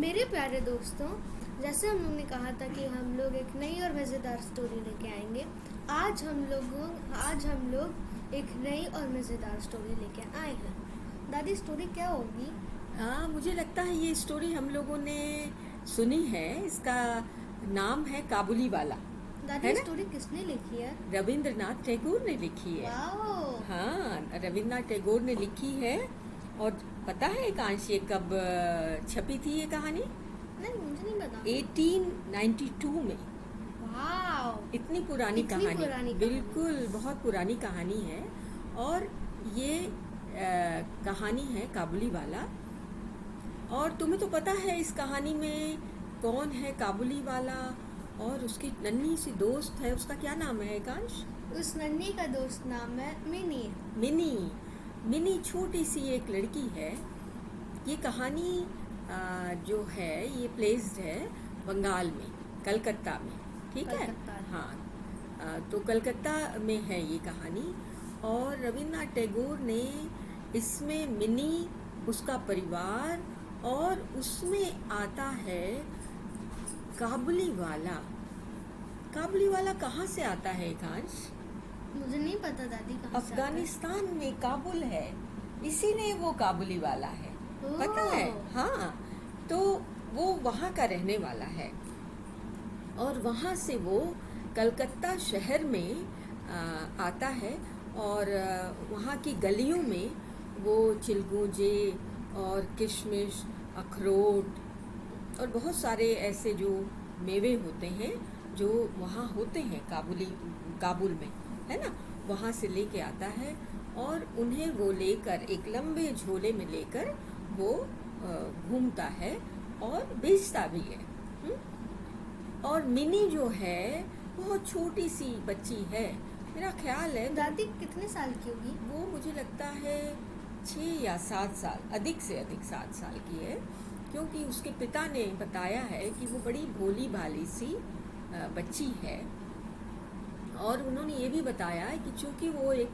मेरे प्यारे दोस्तों, जैसे हम लोग ने कहा था कि हम लोग एक नई और मज़ेदार स्टोरी लेके आएंगे। आज हम लोग एक नई और मज़ेदार स्टोरी लेके आए हैं। दादी, स्टोरी क्या होगी? हाँ, मुझे लगता है ये स्टोरी हम लोगों ने सुनी है। इसका नाम है काबुली वाला। दादी, है ये ना? स्टोरी किसने लिखी है? रविंद्रनाथ टैगोर ने लिखी है। वाओ! हाँ, रविंद्रनाथ टैगोर ने लिखी है। और पता है एकांश ये कब छपी थी ये कहानी? नहीं, मुझे नहीं पता। 1892 में। वाओ! इतनी पुरानी इतनी कहानी। पुरानी कहानी। बिल्कुल, बहुत पुरानी कहानी है। और ये कहानी है काबुली वाला। और तुम्हें तो पता है इस कहानी में कौन है काबुली वाला, और उसकी नन्ही सी दोस्त है, उसका क्या नाम है एकांश? उस नन्ही का दोस्त नाम है मिनी। मिनी। मिनी छोटी सी एक लड़की है। ये कहानी जो है ये प्लेस्ड है बंगाल में, कलकत्ता में। ठीक है? कलकत्ता। हाँ, तो कलकत्ता में है ये कहानी। और रविन्द्रनाथ टैगोर ने इसमें मिनी, उसका परिवार, और उसमें आता है काबुली वाला। काबुली वाला कहाँ से आता है एकांश? मुझे नहीं पता दादी, कहाँ से आता है? अफगानिस्तान में काबुल है, इसीलिए वो काबुली वाला है। पता है? ओह! हाँ, तो वो वहाँ का रहने वाला है। और वहाँ से वो कलकत्ता शहर में आता है। और वहाँ की गलियों में वो चिलगोजे और किशमिश, अखरोट और बहुत सारे ऐसे जो मेवे होते हैं जो वहाँ होते हैं काबुल में, है ना, वहाँ से लेके आता है। और उन्हें वो लेकर एक लंबे झोले में लेकर वो घूमता है और बेचता भी है। और मिनी जो है बहुत छोटी सी बच्ची है, मेरा ख्याल है दादी कितने साल की होगी? वो मुझे लगता है 6 या 7 साल, अधिक से अधिक 7 साल की है। क्योंकि उसके पिता ने बताया है कि वो बड़ी भोली भाली सी बच्ची है। और उन्होंने ये भी बताया है कि चूँकि वो एक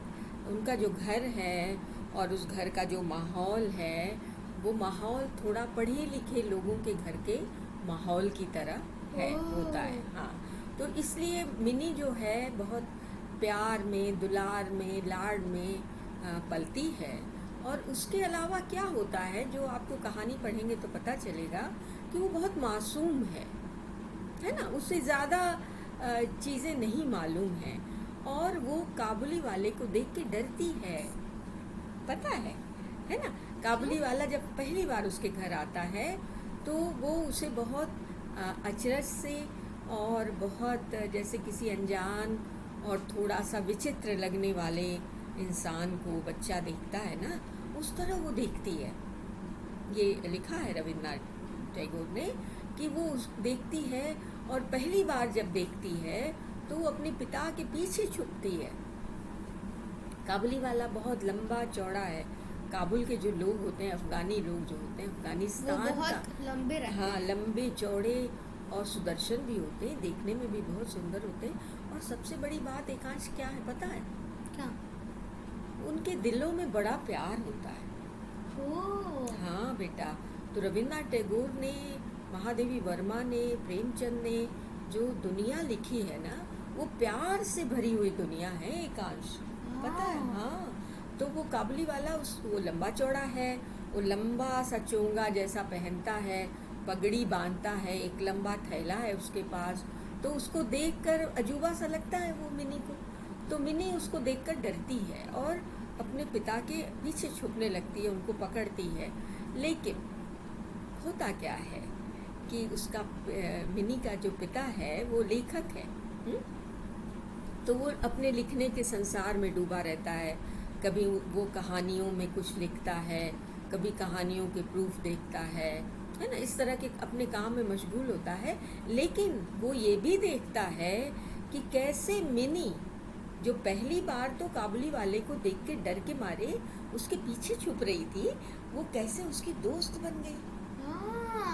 उनका जो घर है और उस घर का जो माहौल है, वो माहौल थोड़ा पढ़े लिखे लोगों के घर के माहौल की तरह है, होता है। हाँ, तो इसलिए मिनी जो है बहुत प्यार में, दुलार में, लाड में पलती है। और उसके अलावा क्या होता है, जो आपको कहानी पढ़ेंगे तो पता चलेगा कि वो बहुत मासूम है ना, उससे ज़्यादा चीज़ें नहीं मालूम हैं। और वो काबुली वाले को देख के डरती है, पता है ना। काबुली वाला जब पहली बार उसके घर आता है तो वो उसे बहुत अचरज से और बहुत जैसे किसी अनजान और थोड़ा सा विचित्र लगने वाले इंसान को बच्चा देखता है ना, उस तरह वो देखती है। ये लिखा है रविन्द्रनाथ टैगोर ने कि वो देखती है। और पहली बार जब देखती है तो वो अपने पिता के पीछे छुपती है। काबुली वाला बहुत लंबा चौड़ा है। काबुल के जो लोग होते हैं, अफगानी लोग जो होते हैं, अफगानिस्तान वो बहुत का, लंबे रहते हाँ, हैं। लंबे चौड़े और सुदर्शन भी होते हैं, देखने में भी बहुत सुंदर होते हैं। और सबसे बड़ी बात एकांश क्या है पता है? क्या? उनके दिलों में बड़ा प्यार होता है। ओह! हाँ बेटा, तो रविन्द्रनाथ टैगोर ने, महादेवी वर्मा ने, प्रेमचंद ने जो दुनिया लिखी है ना, वो प्यार से भरी हुई दुनिया है एकांश, पता है? हाँ, तो वो काबुली वाला वो लंबा चौड़ा है, वो लंबा सा चोंगा जैसा पहनता है, पगड़ी बांधता है, एक लंबा थैला है उसके पास। तो उसको देखकर अजूबा सा लगता है वो मिनी को। तो मिनी उसको देखकर डरती है और अपने पिता के पीछे छुपने लगती है, उनको पकड़ती है। लेकिन होता क्या है कि उसका मिनी का जो पिता है वो लेखक है। तो वो अपने लिखने के संसार में डूबा रहता है। कभी वो कहानियों में कुछ लिखता है, कभी कहानियों के प्रूफ देखता है ना, इस तरह के अपने काम में मशगूल होता है। लेकिन वो ये भी देखता है कि कैसे मिनी, जो पहली बार तो काबुली वाले को देख के डर के मारे उसके पीछे छुप रही थी, वो कैसे उसकी दोस्त बन गई।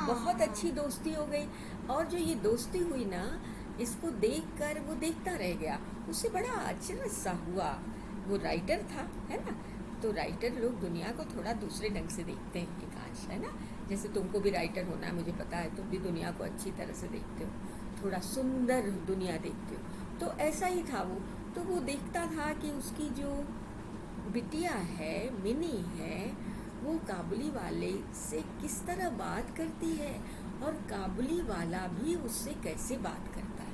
बहुत अच्छी दोस्ती हो गई। और जो ये दोस्ती हुई ना, इसको देखकर वो देखता रह गया, उसे बड़ा अचरज सा हुआ। वो राइटर था, है ना, तो राइटर लोग दुनिया को थोड़ा दूसरे ढंग से देखते हैं एकांश, है ना। जैसे तुमको भी राइटर होना है, मुझे पता है, तुम भी दुनिया को अच्छी तरह से देखते हो, थोड़ा सुंदर दुनिया देखते हो। तो ऐसा ही था वो। तो वो देखता था कि उसकी जो बिटिया है, मिनी है, वो काबुली वाले से किस तरह बात करती है और काबुली वाला भी उससे कैसे बात करता है।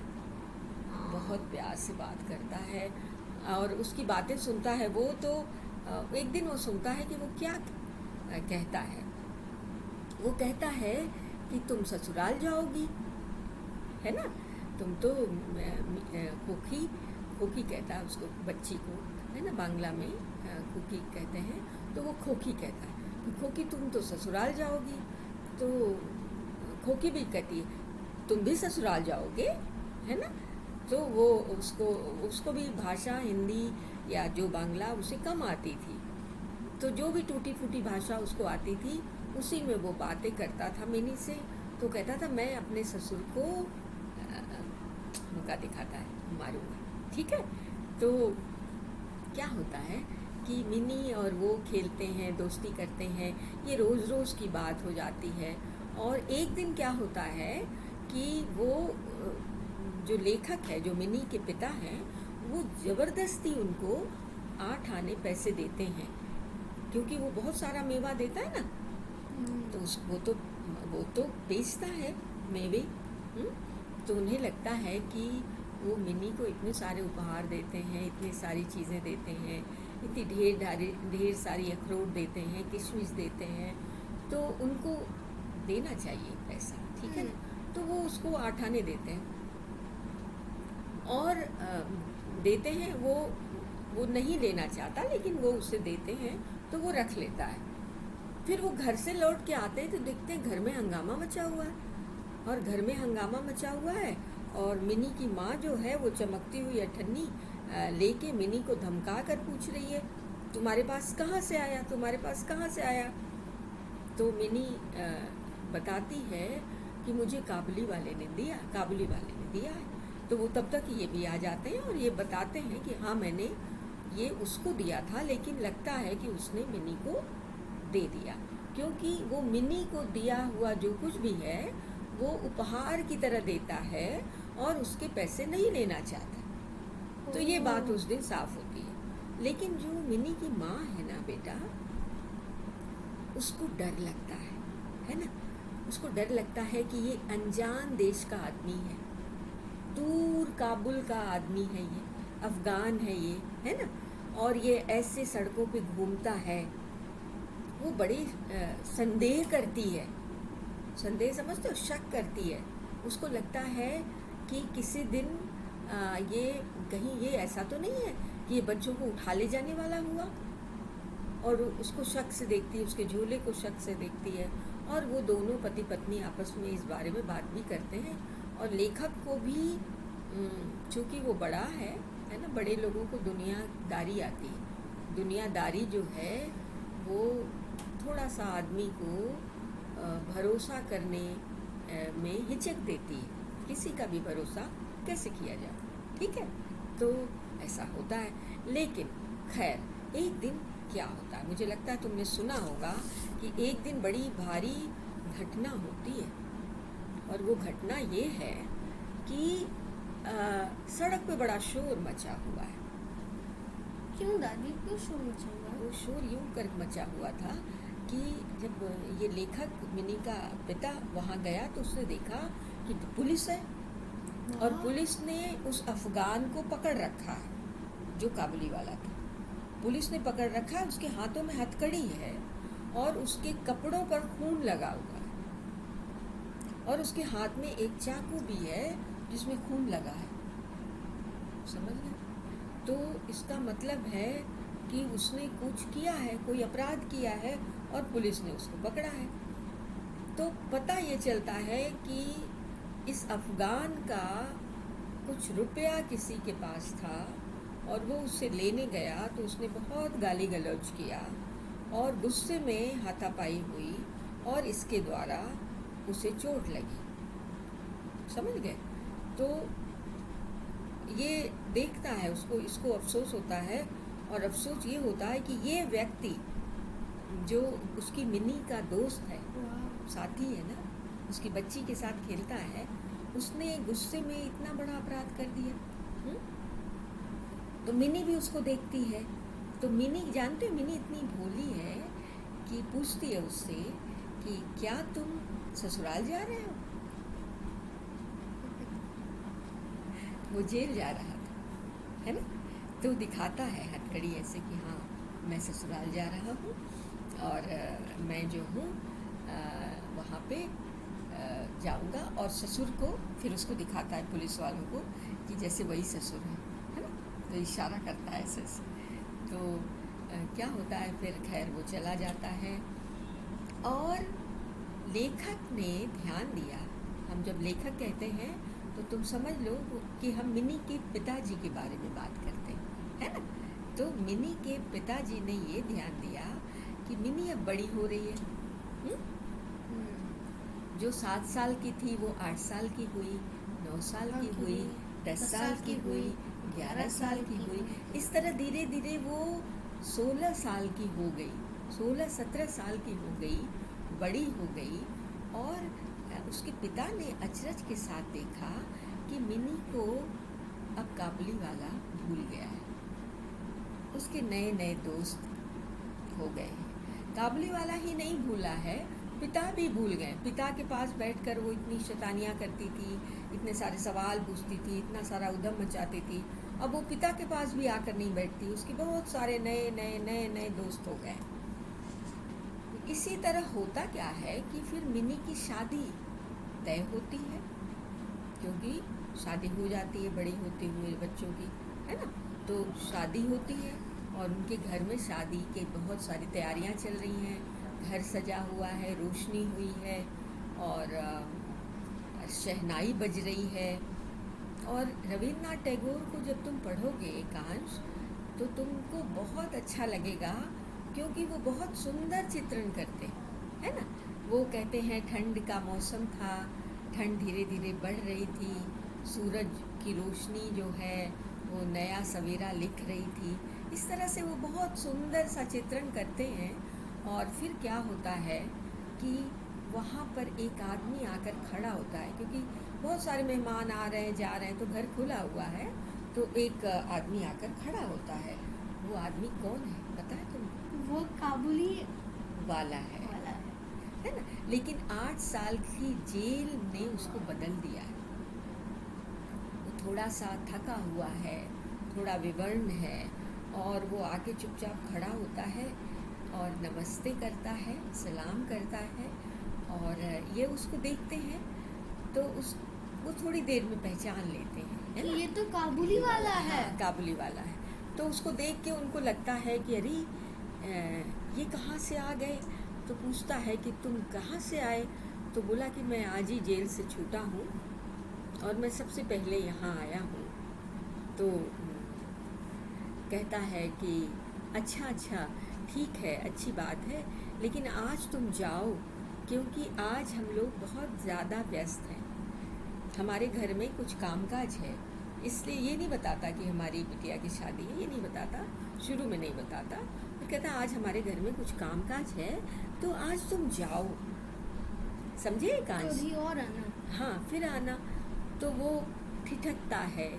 बहुत प्यार से बात करता है और उसकी बातें सुनता है वो। तो एक दिन वो सुनता है कि वो क्या कहता है। वो कहता है कि तुम ससुराल जाओगी, है ना, तुम तो खोखी, खोखी कहता है उसको, बच्ची को, है ना, बांग्ला में खोखी कहते हैं। तो वो खोखी कहता है कि खोखी तुम तो ससुराल जाओगी। तो खोखी भी कहती है तुम भी ससुराल जाओगे, है ना। तो वो उसको भी भाषा हिंदी या जो बांग्ला उसे कम आती थी, तो जो भी टूटी फूटी भाषा उसको आती थी उसी में वो बातें करता था मिनी से। तो कहता था मैं अपने ससुर को मुका दिखाता है, मारूंगा, ठीक है। तो क्या होता है कि मिनी और वो खेलते हैं, दोस्ती करते हैं, ये रोज़ रोज़ की बात हो जाती है। और एक दिन क्या होता है कि वो जो लेखक है, जो मिनी के पिता हैं, वो ज़बरदस्ती उनको 8 आने पैसे देते हैं, क्योंकि वो बहुत सारा मेवा देता है ना। तो वो तो बेचता है मेवे। तो उन्हें लगता है कि वो मिनी को इतने सारे उपहार देते हैं, इतनी सारी चीज़ें देते हैं, इतनी ढेर सारी अखरोट देते हैं, किशमिश देते हैं, तो उनको देना चाहिए पैसा, ठीक है ना। तो वो उसको 8 आने देते हैं और देते हैं। वो नहीं लेना चाहता, लेकिन वो उसे देते हैं तो वो रख लेता है। फिर वो घर से लौट के आते हैं तो देखते हैं घर में हंगामा मचा हुआ है। और घर में हंगामा मचा हुआ है और मिनी की माँ जो है वो चमकती हुई अठन्नी लेके मिनी को धमका कर पूछ रही है तुम्हारे पास कहाँ से आया, तुम्हारे पास कहाँ से आया। तो मिनी बताती है कि मुझे काबुली वाले ने दिया है। तो वो तब तक ये भी आ जाते हैं और ये बताते हैं कि हाँ मैंने ये उसको दिया था, लेकिन लगता है कि उसने मिनी को दे दिया, क्योंकि वो मिनी को दिया हुआ जो कुछ भी है वो उपहार की तरह देता है और उसके पैसे नहीं लेना चाहता। तो ये बात उस दिन साफ होती है। लेकिन जो मिनी की माँ है ना बेटा, उसको डर लगता है ना, उसको डर लगता है कि ये अनजान देश का आदमी है, दूर काबुल का आदमी है, ये अफ़गान है ये, है ना, और ये ऐसे सड़कों पे घूमता है। वो बड़ी संदेह करती है, संदेह समझते हो, शक करती है। उसको लगता है कि किसी दिन ये कहीं ये ऐसा तो नहीं है कि ये बच्चों को उठा ले जाने वाला हुआ। और उसको शक से देखती है, उसके झोले को शक से देखती है। और वो दोनों पति पत्नी आपस में इस बारे में बात भी करते हैं। और लेखक को भी चूँकि वो बड़ा है ना, बड़े लोगों को दुनियादारी आती है। दुनियादारी जो है वो थोड़ा सा आदमी को भरोसा करने में हिचक देती है। किसी का भी भरोसा कैसे किया जाए, ठीक है। तो ऐसा होता है। लेकिन खैर एक दिन क्या होता है, मुझे लगता है तुमने सुना होगा कि एक दिन बड़ी भारी घटना होती है। और वो घटना ये है कि सड़क पे बड़ा शोर मचा हुआ है। क्यों दादी, क्यों शोर मचा हुआ है? वो शोर यूं कर मचा हुआ था कि जब ये लेखक मिनी का पिता वहाँ गया तो उसने देखा कि पुलिस है और पुलिस ने उस अफ़गान को पकड़ रखा है जो काबुली वाला था। पुलिस ने पकड़ रखा है, उसके हाथों में हथकड़ी है और उसके कपड़ों पर खून लगा हुआ है और उसके हाथ में एक चाकू भी है जिसमें खून लगा है, समझ गए। तो इसका मतलब है कि उसने कुछ किया है, कोई अपराध किया है और पुलिस ने उसको पकड़ा है। तो पता ये चलता है कि इस अफ़गान का कुछ रुपया किसी के पास था और वो उससे लेने गया तो उसने बहुत गाली गलौज किया और गुस्से में हाथापाई हुई और इसके द्वारा उसे चोट लगी, समझ गए। तो ये देखता है, इसको अफसोस होता है और अफसोस ये होता है कि ये व्यक्ति जो उसकी मिनी का दोस्त है, साथी है ना, उसकी बच्ची के साथ खेलता है, उसने गुस्से में इतना बड़ा अपराध कर दिया। तो मिनी भी उसको देखती है। तो मिनी, जानते हो मिनी इतनी भोली है कि पूछती है उससे कि क्या तुम ससुराल जा रहे हो? वो जेल जा रहा था, है ना, तो दिखाता है हथकड़ी ऐसे कि हाँ मैं ससुराल जा रहा हूँ और मैं जो हूँ वहाँ पे जाऊँगा, और ससुर को फिर उसको दिखाता है पुलिस वालों को कि जैसे वही ससुर है ना, तो इशारा करता है ऐसे से। तो क्या होता है फिर, खैर वो चला जाता है। और लेखक ने ध्यान दिया, हम जब लेखक कहते हैं तो तुम समझ लो कि हम मिनी के पिताजी के बारे में बात करते हैं, है ना। तो मिनी के पिताजी ने ये ध्यान दिया कि मिनी अब बड़ी हो रही है। जो 7 साल की थी वो 8 साल की हुई, 9 साल की हुई, 10 साल की हुई, 11 साल की हुई। इस तरह धीरे धीरे वो 16 साल की हो गई, 16-17 साल की हो गई, बड़ी हो गई। और उसके पिता ने अचरज के साथ देखा कि मिनी को अब काबुली वाला भूल गया है, उसके नए नए दोस्त हो गए हैं। काबुली वाला ही नहीं भूला है, पिता भी भूल गए। पिता के पास बैठकर वो इतनी शैतानियाँ करती थी, इतने सारे सवाल पूछती थी, इतना सारा उद्यम मचाती थी। अब वो पिता के पास भी आकर नहीं बैठती, उसके बहुत सारे नए नए नए नए दोस्त हो गए। इसी तरह होता क्या है कि फिर मिनी की शादी तय होती है, क्योंकि शादी हो जाती है बड़ी होते हुए बच्चों की, है ना। तो शादी होती है और उनके घर में शादी के बहुत सारी तैयारियां चल रही हैं, घर सजा हुआ है, रोशनी हुई है और शहनाई बज रही है। और रविन्द्रनाथ टैगोर को जब तुम पढ़ोगे एकांश तो तुमको बहुत अच्छा लगेगा, क्योंकि वो बहुत सुंदर चित्रण करते हैं, है ना। वो कहते हैं ठंड का मौसम था, ठंड धीरे धीरे बढ़ रही थी, सूरज की रोशनी जो है वो नया सवेरा लिख रही थी। इस तरह से वो बहुत सुंदर सा चित्रण करते हैं। और फिर क्या होता है कि वहाँ पर एक आदमी आकर खड़ा होता है, क्योंकि बहुत सारे मेहमान आ रहे हैं जा रहे हैं, तो घर खुला हुआ है। तो एक आदमी आकर खड़ा होता है। वो आदमी कौन है पता है तुमको? वो काबुली वाला है ना। लेकिन 8 साल की जेल ने उसको बदल दिया है। वो थोड़ा सा थका हुआ है, थोड़ा विवर्ण है, और वो आके चुपचाप खड़ा होता है और नमस्ते करता है, सलाम करता है। और ये उसको देखते हैं तो वो थोड़ी देर में पहचान लेते हैं, है ना, ये तो काबुली वाला है। हाँ, काबुली वाला है। तो उसको देख के उनको लगता है कि अरे ये कहाँ से आ गए। तो पूछता है कि तुम कहाँ से आए? तो बोला कि मैं आज ही जेल से छूटा हूँ और मैं सबसे पहले यहाँ आया हूँ। तो कहता है कि अच्छा ठीक है, अच्छी बात है, लेकिन आज तुम जाओ, क्योंकि आज हम लोग बहुत ज़्यादा व्यस्त हैं, हमारे घर में कुछ कामकाज है। इसलिए ये नहीं बताता कि हमारी बिटिया की शादी है, ये नहीं बताता, शुरू में नहीं बताता। फिर कहता आज हमारे घर में कुछ कामकाज है, तो आज तुम जाओ, समझे कांच? कभी और आना। हाँ, फिर आना। तो वो ठिठकता है,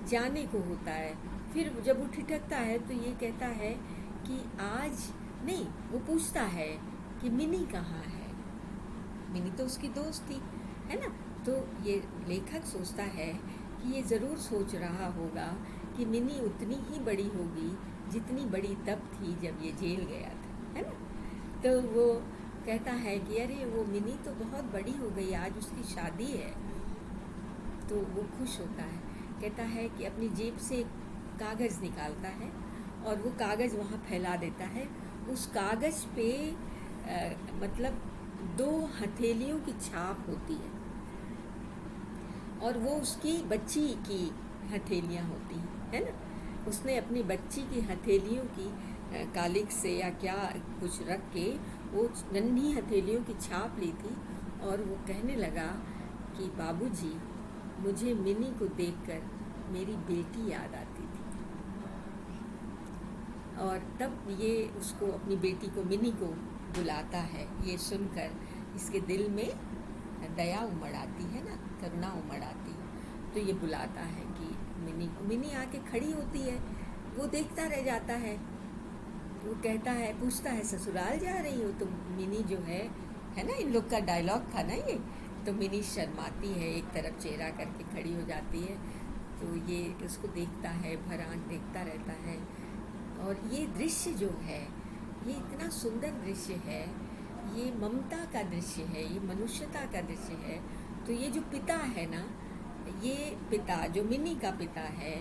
जाने को होता है। फिर जब वो ठिठकता है तो ये कहता है कि आज नहीं, वो पूछता है कि मिनी कहाँ है। मिनी तो उसकी दोस्त थी, है ना। तो ये लेखक सोचता है कि ये ज़रूर सोच रहा होगा कि मिनी उतनी ही बड़ी होगी जितनी बड़ी तब थी जब ये जेल गया था, है ना। तो वो कहता है कि अरे वो मिनी तो बहुत बड़ी हो गई, आज उसकी शादी है। तो वो खुश होता है, कहता है कि अपनी जेब से कागज़ निकालता है और वो कागज़ वहाँ फैला देता है। उस कागज़ पे मतलब 2 हथेलियों की छाप होती है और वो उसकी बच्ची की हथेलियाँ होती हैं, है ना। उसने अपनी बच्ची की हथेलियों की कालिक से या क्या कुछ रख के वो नन्ही हथेलियों की छाप ली थी। और वो कहने लगा कि बाबूजी, मुझे मिनी को देखकर मेरी बेटी याद आती थी। और तब ये उसको, अपनी बेटी को, मिनी को बुलाता है। ये सुनकर इसके दिल में दया उमड़ आती है ना, करुणा उमड़ आती है। तो ये बुलाता है कि मिनी आके खड़ी होती है, वो देखता रह जाता है। वो कहता है, पूछता है ससुराल जा रही हो तुम? मिनी जो है ना, इन लोग का डायलॉग था ना ये। तो मिनी शर्माती है, एक तरफ चेहरा करके खड़ी हो जाती है। तो ये उसको देखता है, भर आँख देखता रहता है। और ये दृश्य जो है, ये इतना सुंदर दृश्य है, ये ममता का दृश्य है, ये मनुष्यता का दृश्य है। तो ये जो पिता है ना, ये पिता जो मिनी का पिता है,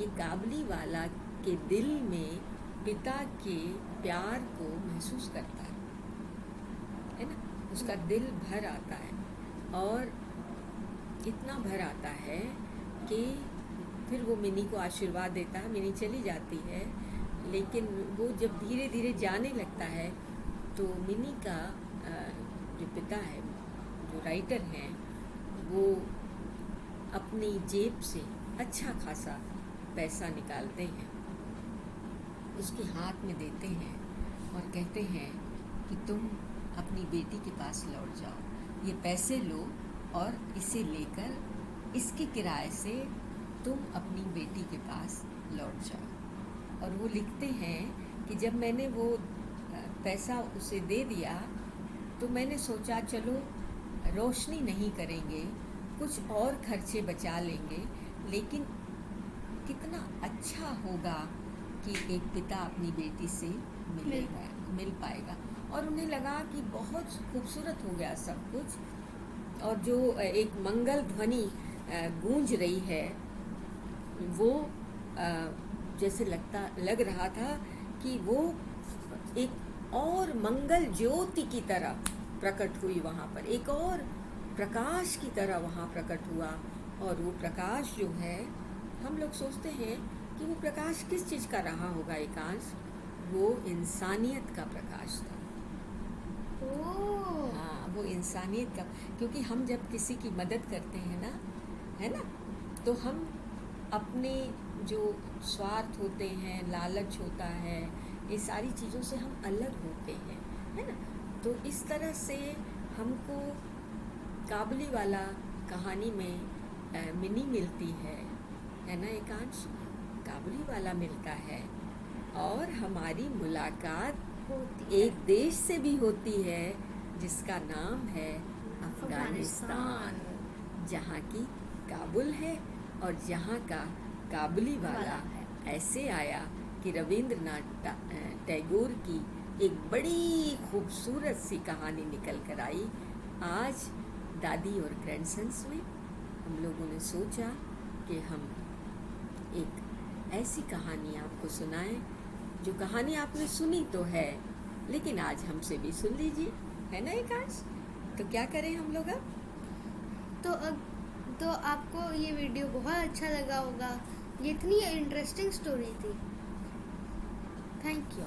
ये काबुलीवाला के दिल में पिता के प्यार को महसूस करता है ना। उसका दिल भर आता है, और इतना भर आता है कि फिर वो मिनी को आशीर्वाद देता है। मिनी चली जाती है, लेकिन वो जब धीरे धीरे जाने लगता है तो मिनी का जो पिता है, जो राइटर हैं, वो अपनी जेब से अच्छा खासा पैसा निकालते हैं, उसके हाथ में देते हैं और कहते हैं कि तुम अपनी बेटी के पास लौट जाओ, ये पैसे लो और इसे लेकर इसके किराए से तुम अपनी बेटी के पास लौट जाओ। और वो लिखते हैं कि जब मैंने वो पैसा उसे दे दिया तो मैंने सोचा चलो रोशनी नहीं करेंगे, कुछ और खर्चे बचा लेंगे, लेकिन कितना अच्छा होगा कि एक पिता अपनी बेटी से मिल पाएगा। और उन्हें लगा कि बहुत खूबसूरत हो गया सब कुछ। और जो एक मंगल ध्वनि गूंज रही है, वो जैसे लग रहा था कि वो एक और मंगल ज्योति की तरह प्रकट हुई वहाँ पर, एक और प्रकाश की तरह वहाँ प्रकट हुआ। और वो प्रकाश जो है, हम लोग सोचते हैं कि वो प्रकाश किस चीज़ का रहा होगा एकांश, वो इंसानियत का प्रकाश था। हाँ, वो इंसानियत का, क्योंकि हम जब किसी की मदद करते हैं ना, है ना, तो हम अपने जो स्वार्थ होते हैं, लालच होता है, ये सारी चीज़ों से हम अलग होते हैं, है ना। तो इस तरह से हमको काबुलीवाला कहानी में मिनी मिलती है ना एकांश, काबुलीवाला मिलता है। और हमारी मुलाकात एक देश से भी होती है जिसका नाम है अफगानिस्तान, जहाँ की काबुल है और जहाँ का काबुलीवाला ऐसे आया कि रविंद्रनाथ टैगोर की एक बड़ी खूबसूरत सी कहानी निकल कर आई। आज दादी और ग्रैंडसन्स में हम लोगों ने सोचा कि हम एक ऐसी कहानी आपको सुनाएं, जो कहानी आपने सुनी तो है, लेकिन आज हमसे भी सुन लीजिए, है ना एकांश। तो क्या करें हम लोग अब? तो आपको ये वीडियो बहुत अच्छा लगा होगा, ये इतनी इंटरेस्टिंग स्टोरी थी। Thank you.